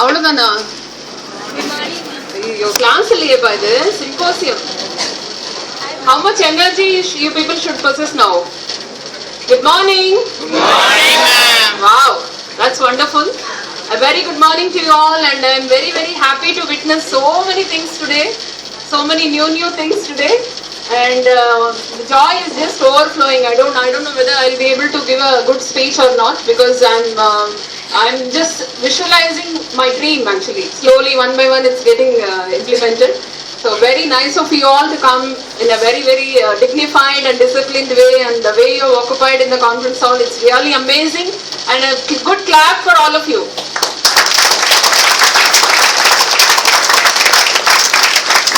அவ்வளவுதானா? Your class liye by this symposium. How much energy you people should possess now? Good morning. Good morning, ma'am. Wow, that's wonderful. A very good morning to you all, and I am very very happy to witness so many things today, so many new things today, and the joy is just overflowing. I don't know whether I'll be able to give a good speech or not, because I'm just visualizing my dream actually. Slowly, one by one, it's getting implemented. So very nice of you all to come in a very very dignified and disciplined way, and the way you occupied in the conference hall, it's really amazing, and a good clap for all of you.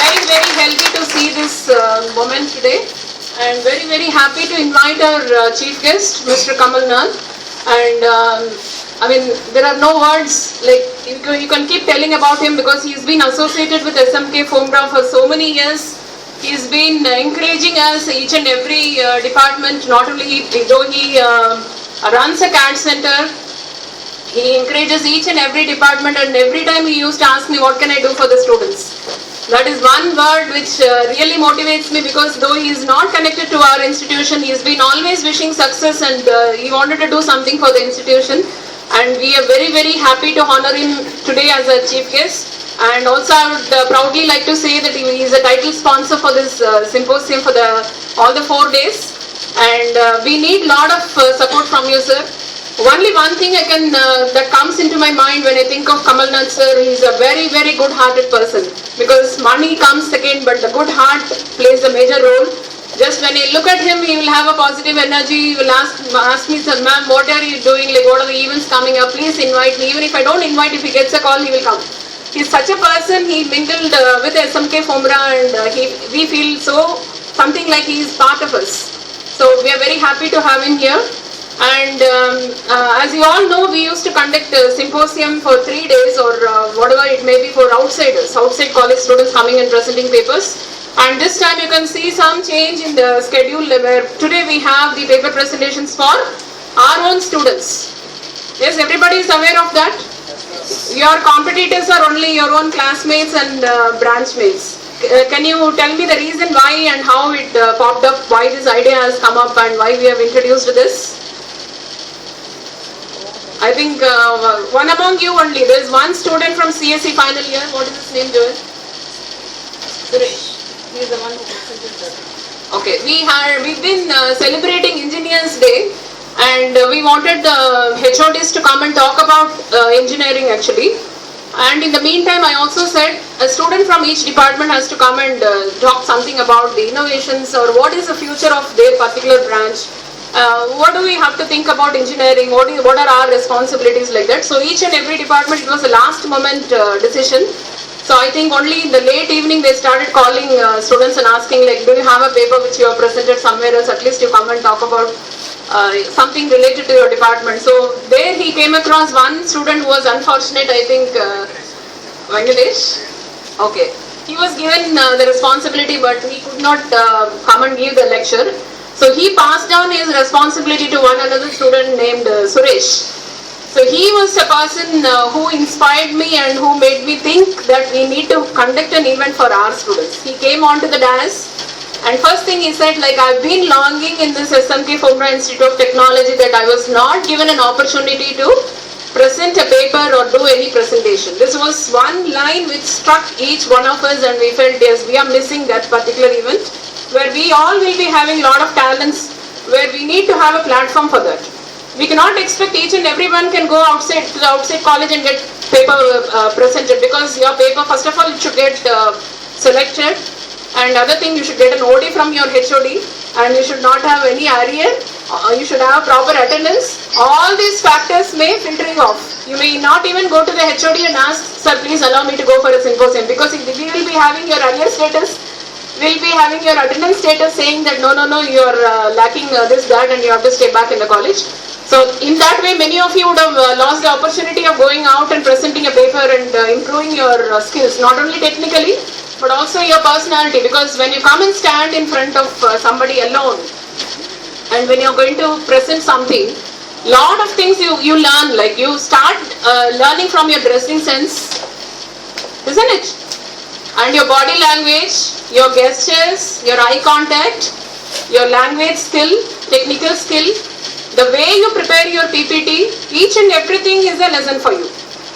Very very healthy to see this moment today, and very very happy to invite our chief guest, Mr. Kamal Nath. And I mean, there are no words, like you can keep telling about him, because he's been associated with SMK Fomra for so many years. He's been encouraging us each and every department. Not only though he runs a CAD center, he encourages each and every department, and every time he used to ask me, what can I do for the students? That is one word which really motivates me, because though he is not connected to our institution, he has been always wishing success, and he wanted to do something for the institution, and we are very very happy to honor him today as a chief guest. And also I would proudly like to say that he is a title sponsor for this symposium for all the 4 days, and we need lot of support from you, sir. Only one thing that comes into my mind when I think of Kamal Nath sir, he is a very very good hearted person, because money comes second, but the good heart plays a major role. Just when I look at him, he will have a positive energy. He will ask me, sir, ma'am, what are you doing? Like, what are the events coming up? Please invite me. Even if I don't invite, if he gets a call, he will come. He's such a person. He mingled with SMK Fomra, and we feel so something like he is part of us. So we are very happy to have him here. And as you all know, we used to conduct a symposium for 3 days, or whatever it may be, for outsiders, outside college students coming and presenting papers. And this time you can see some change in the schedule, where today we have the paper presentations for our own students. Yes, everybody is aware of that. Your competitors are only your own classmates and branch mates. Can you tell me the reason why and how it popped up, why this idea has come up, and why we have introduced this? I think one among you only. There is one student from CSE final year. What is his name, Joel? Suresh. He is the one who presented that. Okay, we've been celebrating Engineers Day, and we wanted the HODs to come and talk about engineering actually. And in the meantime, I also said a student from each department has to come and talk something about the innovations, or what is the future of their particular branch. What do we have to think about engineering? What are our responsibilities, like that? So each and every department, it was a last moment decision. So I think only in the late evening they started calling students and asking, like, do you have a paper which you have presented somewhere else? At least you come and talk about something related to your department. So there he came across one student who was unfortunate, I think Venkatesh. Okay, he was given the responsibility, but he could not come and give the lecture. So he passed down his responsibility to one another student named Suresh. So he was a person who inspired me and who made me think that we need to conduct an event for our students. He came onto the dais, and first thing he said, like, I've been longing in this SMK Fomra Institute of Technology that I was not given an opportunity to present a paper or do any presentation. This was one line which struck each one of us, and we felt, yes, we are missing that particular event, where we all will be having a lot of talents, where we need to have a platform for that. We cannot expect each and everyone can go outside to the outside college and get paper presented, because your paper, first of all, it should get selected, and other thing, you should get an OD from your HOD, and you should not have any arrear, you should have proper attendance. All these factors may filter you off. You may not even go to the HOD and ask, sir, please allow me to go for a symposium, because if we will be having your arrear status, will be having your attendance status saying that no, you are lacking this, that, and you have to stay back in the college. So in that way, many of you would have lost the opportunity of going out and presenting a paper and improving your skills, not only technically, but also your personality. Because when you come and stand in front of somebody alone, and when you're going to present something, lot of things you learn, like you start learning from your dressing sense, isn't it? And your body language, your gestures, your eye contact, your language skill, technical skill, the way you prepare your PPT, each and everything is a lesson for you.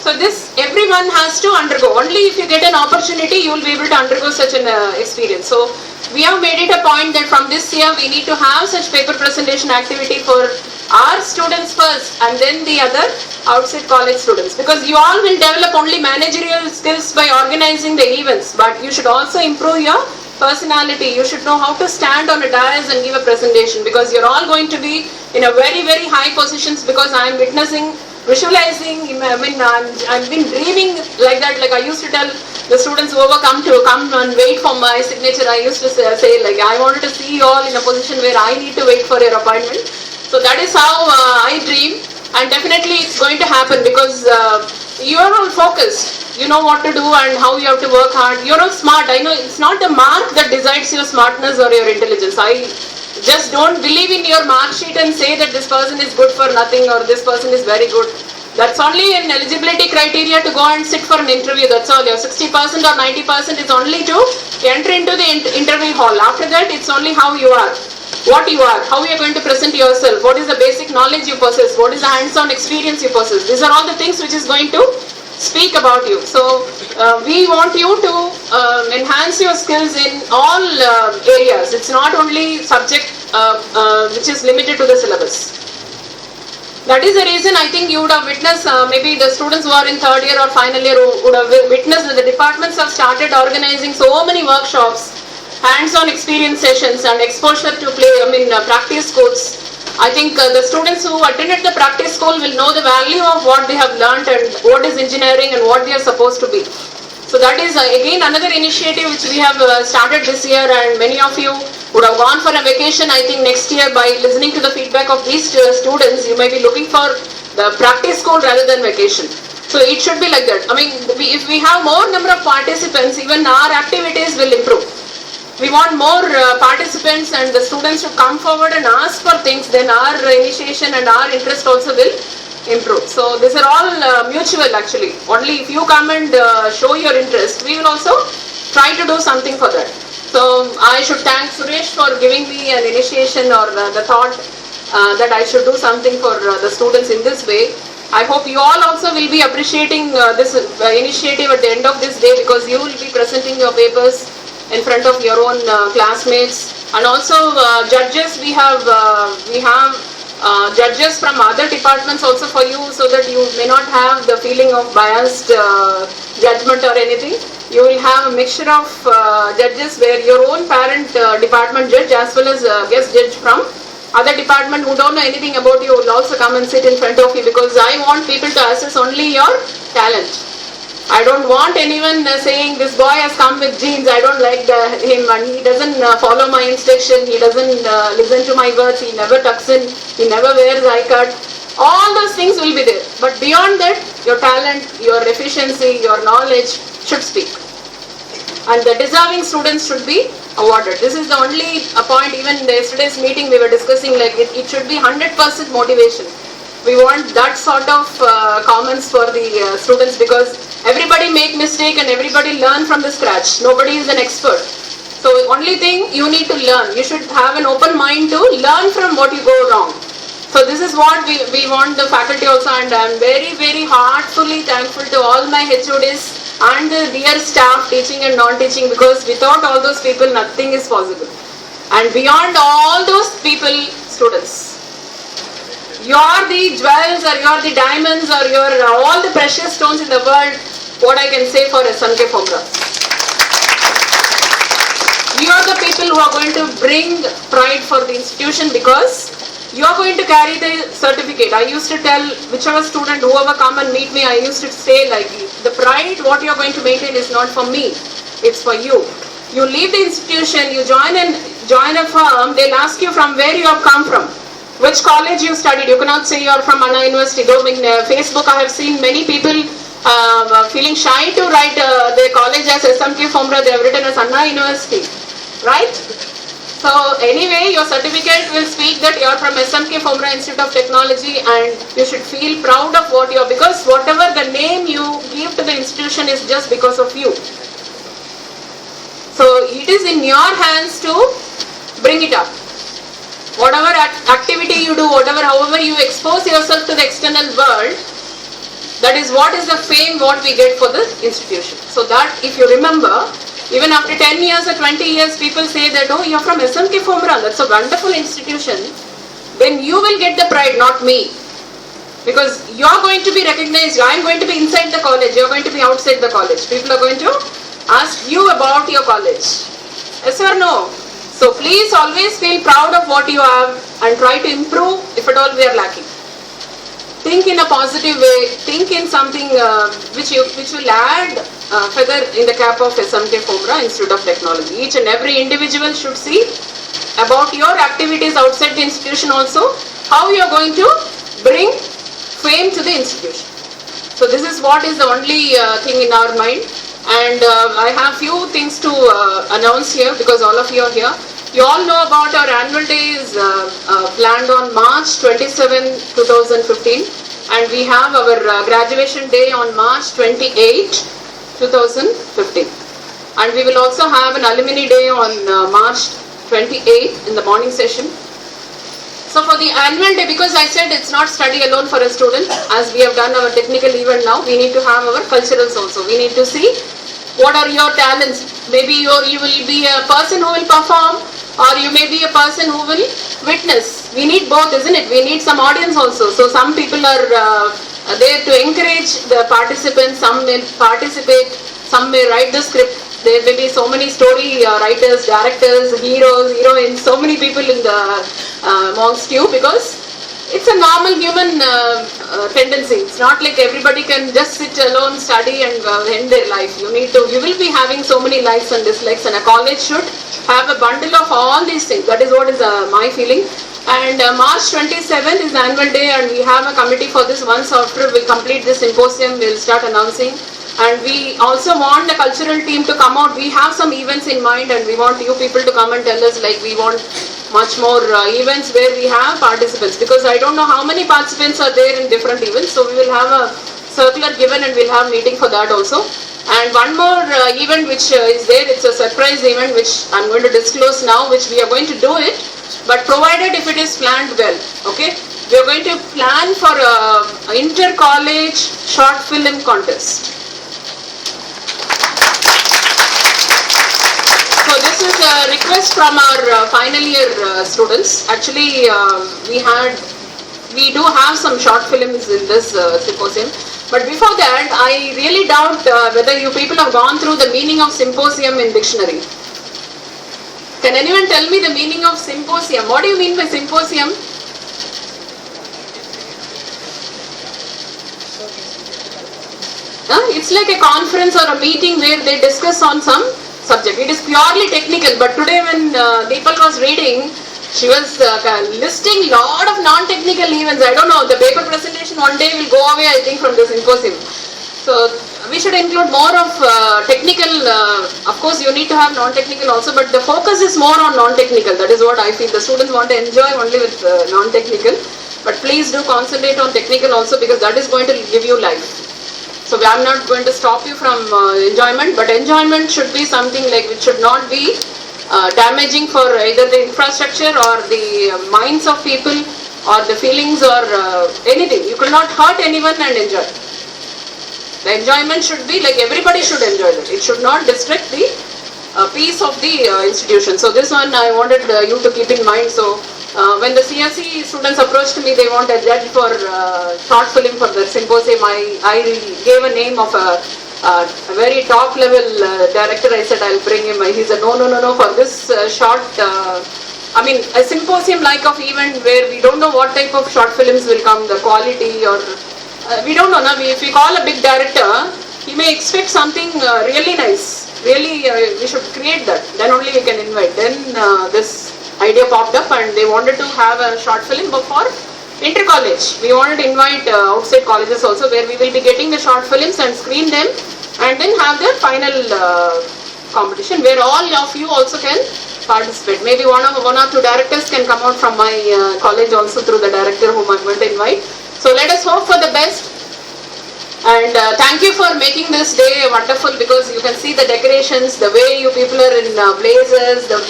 So this everyone has to undergo. Only if you get an opportunity, you will be able to undergo such an experience. So we have made it a point that from this year we need to have such paper presentation activity for our students first and then the other outside college students, because you all will develop only managerial skills by organizing the events, but you should also improve your personality. You should know how to stand on a dais and give a presentation, because you're all going to be in a very, very high positions, because I am witnessing, visualizing, I've been dreaming like that. Like I used to tell the students who ever come and wait for my signature, I used to say like I wanted to see you all in a position where I need to wait for your appointment. So that is how I dream, and definitely it's going to happen, because you are all focused. You know what to do and how you have to work hard. You're all smart. I know it's not the mark that decides your smartness or your intelligence. I just don't believe in your mark sheet and say that this person is good for nothing or this person is very good. That's only an eligibility criteria to go and sit for an interview. That's all. Your 60% or 90% is only to enter into the interview hall. After that, it's only how you are. What you are, how you are going to present yourself, what is the basic knowledge you possess, what is the hands-on experience you possess. These are all the things which is going to speak about you. So we want you to enhance your skills in all areas. It's not only subject which is limited to the syllabus. That is the reason I think you would have witnessed, maybe the students who are in third year or final year would have witnessed that the departments have started organizing so many workshops, hands-on experience sessions and exposure to practice courses. I think the students who attended the practice school will know the value of what they have learnt and what is engineering and what they are supposed to be. So that is again another initiative which we have started this year, and many of you would have gone for a vacation. I think next year, by listening to the feedback of these students, you may be looking for the practice school rather than vacation. So it should be like that. I mean, if we have more number of participants, even our activities will improve. We want more participants and the students to come forward and ask for things, then our initiation and our interest also will improve. So these are all mutual actually. Only if you come and show your interest, we will also try to do something for that. So I should thank Suresh for giving me an initiation or the thought that I should do something for the students in this way. I hope you all also will be appreciating this initiative at the end of this day, because you will be presenting your papers in front of your own classmates, and also judges. We have judges from other departments also for you, so that you may not have the feeling of biased judgment or anything. You will have a mixture of judges where your own parent department judge as well as guest judge from other department who don't know anything about you will also come and sit in front of you, because I want people to assess only your talent. I don't want anyone saying this boy has come with jeans, I don't like him and he doesn't follow my instruction, he doesn't listen to my words, he never tucks in, he never wears eye cut. All those things will be there. But beyond that, your talent, your efficiency, your knowledge should speak. And the deserving students should be awarded. This is the only point. Even in yesterday's meeting we were discussing, like it should be 100% motivation. We want that sort of comments for the students, because everybody make mistake and everybody learn from the scratch. Nobody is an expert. So only thing you need to learn. You should have an open mind to learn from what you go wrong. So this is what we want the faculty also, and I am very, very heartfully thankful to all my HODs and the dear staff, teaching and non-teaching, because without all those people nothing is possible. And beyond all those people, students. You are the jewels, or you are the diamonds, or you are all the precious stones in the world. What I can say for SMK Phomra. You are the people who are going to bring pride for the institution, because you are going to carry the certificate. I used to tell whichever student, whoever come and meet me, I used to say like, the pride what you are going to maintain is not for me, it's for you. You leave the institution, you join a firm, they'll ask you from where you have come from. Which college you studied. You cannot say you are from Anna University. Though in Facebook I have seen many people feeling shy to write their college as SMK Phomra. They have written as Anna University. Right? So anyway, your certificate will speak that you are from SMK Fomra Institute of Technology, and you should feel proud of what you are, because whatever the name you give to the institution is just because of you. So it is in your hands to bring it up. Whatever activity you do, however you expose yourself to the external world, that is what is the fame what we get for the institution. So that if you remember, even after 10 years or 20 years, people say that, oh, you're from SMK Fomra, that's a wonderful institution. Then you will get the pride, not me. Because you're going to be recognized, I'm going to be inside the college, you're going to be outside the college. People are going to ask you about your college. Yes or no? So please always feel proud of what you have and try to improve if at all we are lacking. Think in a positive way, think in something which will add feather in the cap of SMK Fomra Institute of Technology. Each and every individual should see about your activities outside the institution also, how you are going to bring fame to the institution. So this is what is the only thing in our mind. And I have few things to announce here because all of you are here. You all know about our annual day is planned on March 27, 2015, and we have our graduation day on March 28, 2015. And we will also have an alumni day on March 28 in the morning session. So for the annual day, because I said it's not study alone for a student, as we have done our technical event now, we need to have our culturals also. We need to see what are your talents. Maybe you will be a person who will perform, or you may be a person who will witness. We need both, isn't it? We need some audience also. So some people are there to encourage the participants, some may participate, some may write the script. There may be so many story writers, directors, heroes, heroines, so many people in the amongst you, because it's a normal human tendency. It's not like everybody can just sit alone, study and end their life. You will be having so many likes and dislikes, and a college should have a bundle of all these things. That is what is my feeling. And March 27th is annual day, and we have a committee for this. Once after we complete this symposium, we will start announcing. And we also want the cultural team to come out. We have some events in mind, and we want you people to come and tell us, like, we want much more events where we have participants, because I don't know how many participants are there in different events. So we will have a circular given, and we'll have meeting for that also. And one more event which is there, it's a surprise event which I'm going to disclose now, which we are going to do it, but provided if it is planned well, okay? We are going to plan for a inter-college short film contest. So this is a request from our final year students. Actually, we do have some short films in this symposium. But before that, I really doubt whether you people have gone through the meaning of symposium in dictionary. Can anyone tell me the meaning of symposium? What do you mean by symposium? It's like a conference or a meeting where they discuss on some subject. It is purely technical, but today when Deepal was reading, she was listing lot of non-technical events. I don't know, the paper presentation one day will go away, I think, from the symposium. So we should include more of technical. Of course, you need to have non-technical also, but the focus is more on non-technical. That is what I feel. The students want to enjoy only with non-technical, but please do concentrate on technical also, because that is going to give you life. So I'm not going to stop you from enjoyment, but enjoyment should be something like which should not be damaging for either the infrastructure or the minds of people or the feelings or anything. You cannot hurt anyone and enjoy. The enjoyment should be like everybody should enjoy it. It should not distract the peace of the institution. So this one I wanted you to keep in mind. So when the CSE students approached me, they want a judge for short film for the symposium. I gave a name of a very top level director. I said I'll bring him. He said no for this short. I mean a symposium like of event where we don't know what type of short films will come, the quality or we don't know. Now if we call a big director, he may expect something really nice. Really, we should create that. Then only we can invite. Then this idea popped up, and they wanted to have a short film for inter-college. We wanted to invite outside colleges also, where we will be getting the short films and screen them, and then have the final competition where all of you also can participate. Maybe one or two directors can come out from my college also through the director whom I'm going to invite. So let us hope for the best. And thank you for making this day wonderful, because you can see the decorations, the way you people are in blazers, the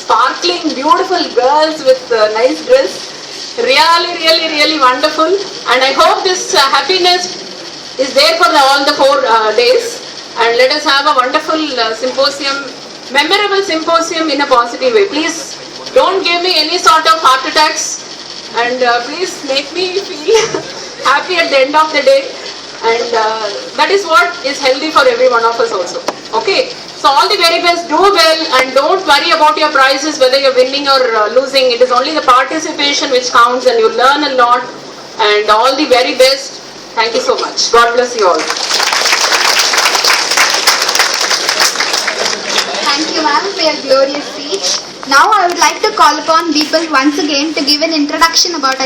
sparkling, beautiful girls with nice dress. Really wonderful. And I hope this happiness is there for all the 4 days. And let us have a wonderful symposium, memorable symposium in a positive way. Please don't give me any sort of heart attacks, and please make me feel happy at the end of the day. And that is what is healthy for every one of us also. Okay, so all the very best, do well, and don't worry about your prizes, whether you're winning or losing. It is only the participation which counts, and you learn a lot. And all the very best. Thank you so much. God bless you all. Thank you, ma'am, for your glorious speech. Now I would like to call upon Deepal once again to give an introduction about